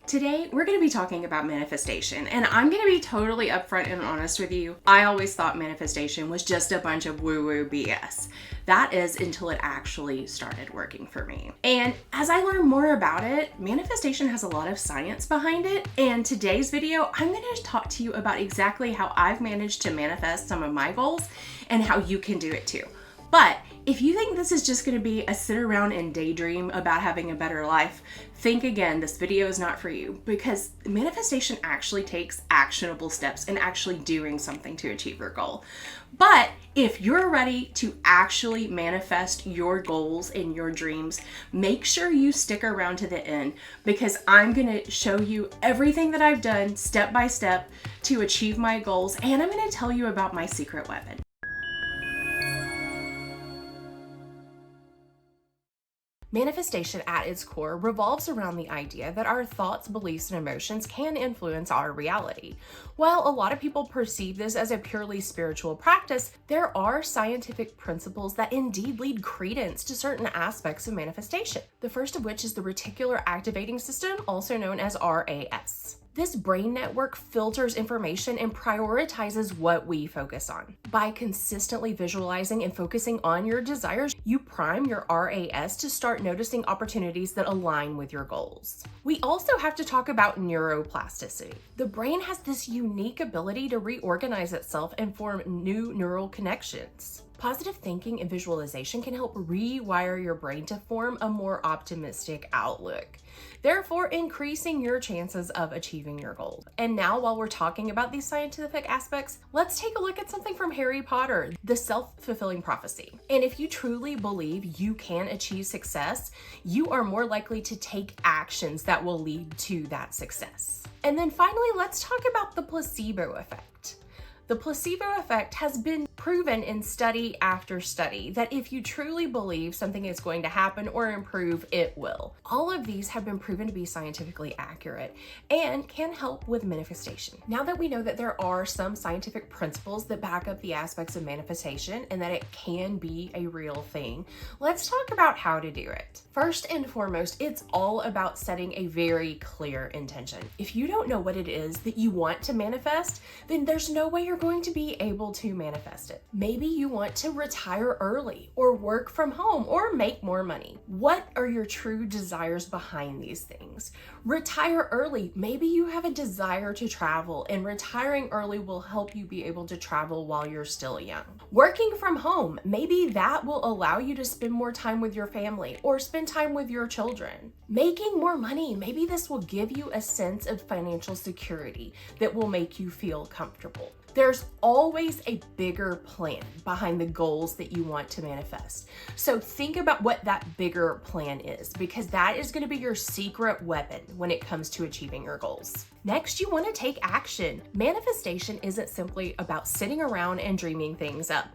Today, we're going to be talking about manifestation, and I'm going to be totally upfront and honest with you. I always thought manifestation was just a bunch of woo-woo BS. That is until it actually started working for me. And as I learned more about it, manifestation has a lot of science behind it. And today's video, I'm going to talk to you about exactly how I've managed to manifest some of my goals and how you can do it too. But if you think this is just going to be a sit around and daydream about having a better life, think again, this video is not for you, because manifestation actually takes actionable steps and actually doing something to achieve your goal. But if you're ready to actually manifest your goals and your dreams, make sure you stick around to the end, because I'm going to show you everything that I've done step by step to achieve my goals, and I'm going to tell you about my secret weapon. Manifestation at its core revolves around the idea that our thoughts, beliefs, and emotions can influence our reality. While a lot of people perceive this as a purely spiritual practice, there are scientific principles that indeed lead credence to certain aspects of manifestation. The first of which is the reticular activating system, also known as RAS. This brain network filters information and prioritizes what we focus on. By consistently visualizing and focusing on your desires, you prime your RAS to start noticing opportunities that align with your goals. We also have to talk about neuroplasticity. The brain has this unique ability to reorganize itself and form new neural connections. Positive thinking and visualization can help rewire your brain to form a more optimistic outlook, therefore increasing your chances of achieving your goals. And now, while we're talking about these scientific aspects, let's take a look at something from Harry Potter, the self-fulfilling prophecy. And if you truly believe you can achieve success, you are more likely to take actions that will lead to that success. And then finally, let's talk about the placebo effect. The placebo effect has been proven in study after study that if you truly believe something is going to happen or improve, it will. All of these have been proven to be scientifically accurate and can help with manifestation. Now that we know that there are some scientific principles that back up the aspects of manifestation and that it can be a real thing, let's talk about how to do it. First and foremost, it's all about setting a very clear intention. If you don't know what it is that you want to manifest, then there's no way you're going to be able to manifest it. Maybe you want to retire early or work from home or make more money. What are your true desires behind these things? Retire early. Maybe you have a desire to travel, and retiring early will help you be able to travel while you're still young. Working from home, maybe that will allow you to spend more time with your family or spend time with your children. Making more money, maybe this will give you a sense of financial security that will make you feel comfortable. There's always a bigger plan behind the goals that you want to manifest. So think about what that bigger plan is, because that is going to be your secret weapon when it comes to achieving your goals. Next, you want to take action. Manifestation isn't simply about sitting around and dreaming things up.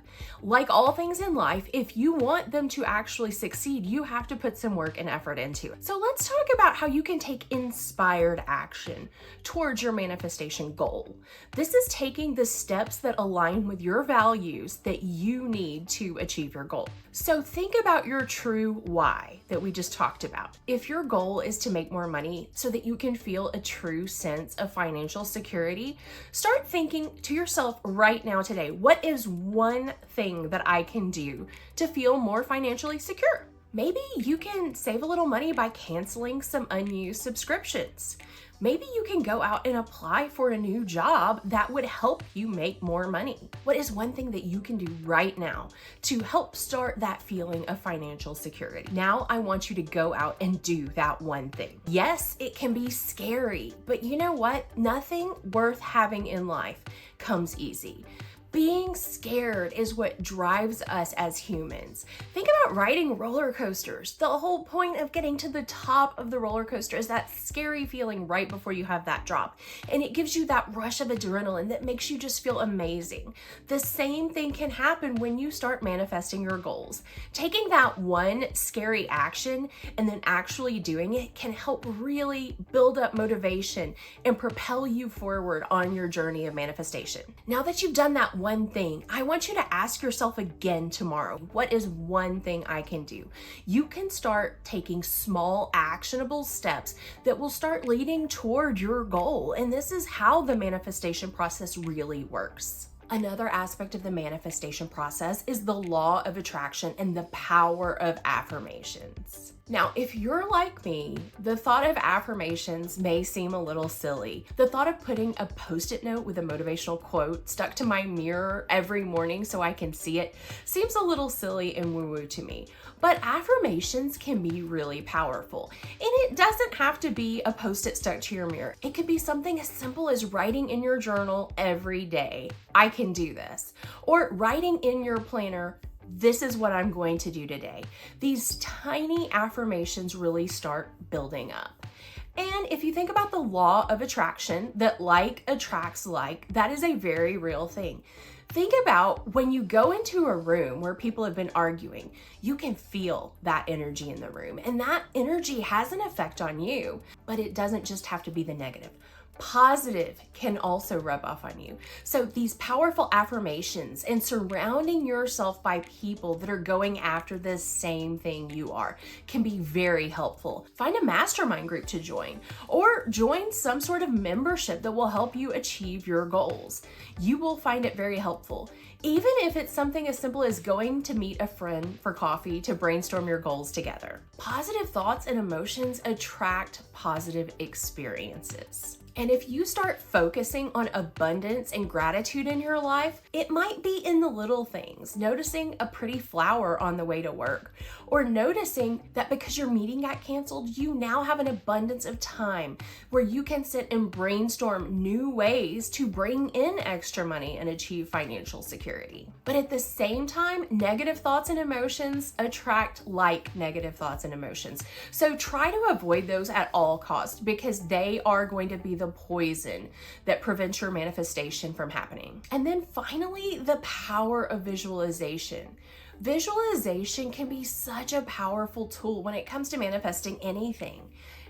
Like all things in life, if you want them to actually succeed, you have to put some work and effort into it. So let's talk about how you can take inspired action towards your manifestation goal. This is taking the steps that align with your values that you need to achieve your goal. So think about your true why that we just talked about. If your goal is to make more money so that you can feel a true sense of financial security, start thinking to yourself right now today, what is one thing that I can do to feel more financially secure? Maybe you can save a little money by canceling some unused subscriptions. Maybe you can go out and apply for a new job that would help you make more money. What is one thing that you can do right now to help start that feeling of financial security? Now I want you to go out and do that one thing. Yes, it can be scary, but you know what? Nothing worth having in life comes easy. Being scared is what drives us as humans. Think about riding roller coasters. The whole point of getting to the top of the roller coaster is that scary feeling right before you have that drop. And it gives you that rush of adrenaline that makes you just feel amazing. The same thing can happen when you start manifesting your goals. Taking that one scary action and then actually doing it can help really build up motivation and propel you forward on your journey of manifestation. Now that you've done that one thing? I want you to ask yourself again tomorrow, what is one thing I can do? You can start taking small actionable steps that will start leading toward your goal. And this is how the manifestation process really works. Another aspect of the manifestation process is the law of attraction and the power of affirmations. Now, if you're like me, the thought of affirmations may seem a little silly. The thought of putting a Post-it note with a motivational quote stuck to my mirror every morning so I can see it seems a little silly and woo-woo to me. But affirmations can be really powerful. And it doesn't have to be a Post-it stuck to your mirror. It could be something as simple as writing in your journal every day, I can do this. Or writing in your planner, this is what I'm going to do today. These tiny affirmations really start building up. And if you think about the law of attraction, that like attracts like, that is a very real thing. Think about when you go into a room where people have been arguing, you can feel that energy in the room, and that energy has an effect on you, but it doesn't just have to be the negative. Positive can also rub off on you. So these powerful affirmations and surrounding yourself by people that are going after the same thing you are can be very helpful. Find a mastermind group to join, or join some sort of membership that will help you achieve your goals. You will find it very helpful. Even if it's something as simple as going to meet a friend for coffee to brainstorm your goals together. Positive thoughts and emotions attract positive experiences. And if you start focusing on abundance and gratitude in your life, it might be in the little things, noticing a pretty flower on the way to work, or noticing that because your meeting got canceled, you now have an abundance of time where you can sit and brainstorm new ways to bring in extra money and achieve financial security. But at the same time, negative thoughts and emotions attract like negative thoughts and emotions. So try to avoid those at all costs, because they are going to be the poison that prevents your manifestation from happening. And then finally, the power of visualization. Visualization can be such a powerful tool when it comes to manifesting anything.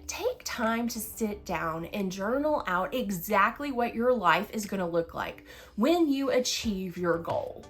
Take time to sit down and journal out exactly what your life is going to look like when you achieve your goal.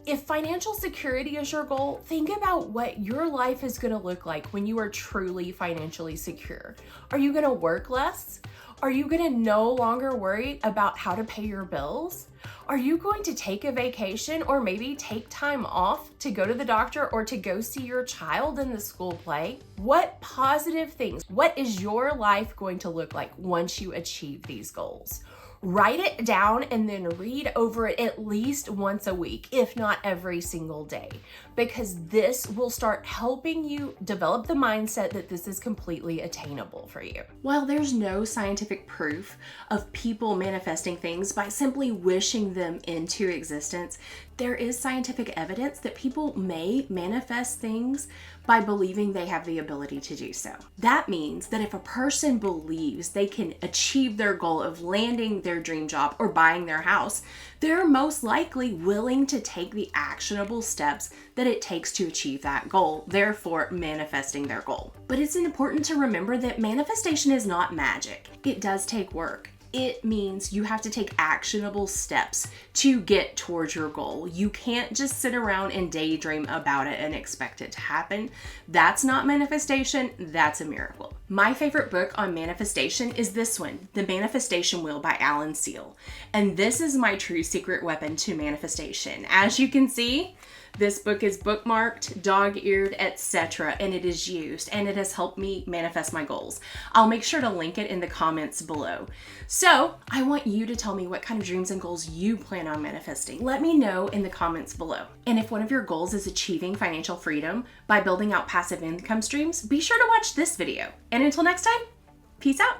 If financial security is your goal, think about what your life is going to look like when you are truly financially secure. Are you going to work less? Are you going to no longer worry about how to pay your bills? Are you going to take a vacation, or maybe take time off to go to the doctor or to go see your child in the school play? What positive things, what is your life going to look like once you achieve these goals? Write it down and then read over it at least once a week, if not every single day, because this will start helping you develop the mindset that this is completely attainable for you. While there's no scientific proof of people manifesting things by simply wishing them into existence, there is scientific evidence that people may manifest things by believing they have the ability to do so. That means that if a person believes they can achieve their goal of landing their dream job or buying their house, they're most likely willing to take the actionable steps that it takes to achieve that goal, therefore manifesting their goal. But it's important to remember that manifestation is not magic. It does take work. It means you have to take actionable steps to get towards your goal. You can't just sit around and daydream about it and expect it to happen. That's not manifestation, that's a miracle. My favorite book on manifestation is this one, The Manifestation Wheel by Alan Seal. And this is my true secret weapon to manifestation. As you can see, this book is bookmarked, dog-eared, etc., and it is used, and it has helped me manifest my goals. I'll make sure to link it in the comments below. So I want you to tell me what kind of dreams and goals you plan on manifesting. Let me know in the comments below. And if one of your goals is achieving financial freedom by building out passive income streams, be sure to watch this video. And until next time, peace out.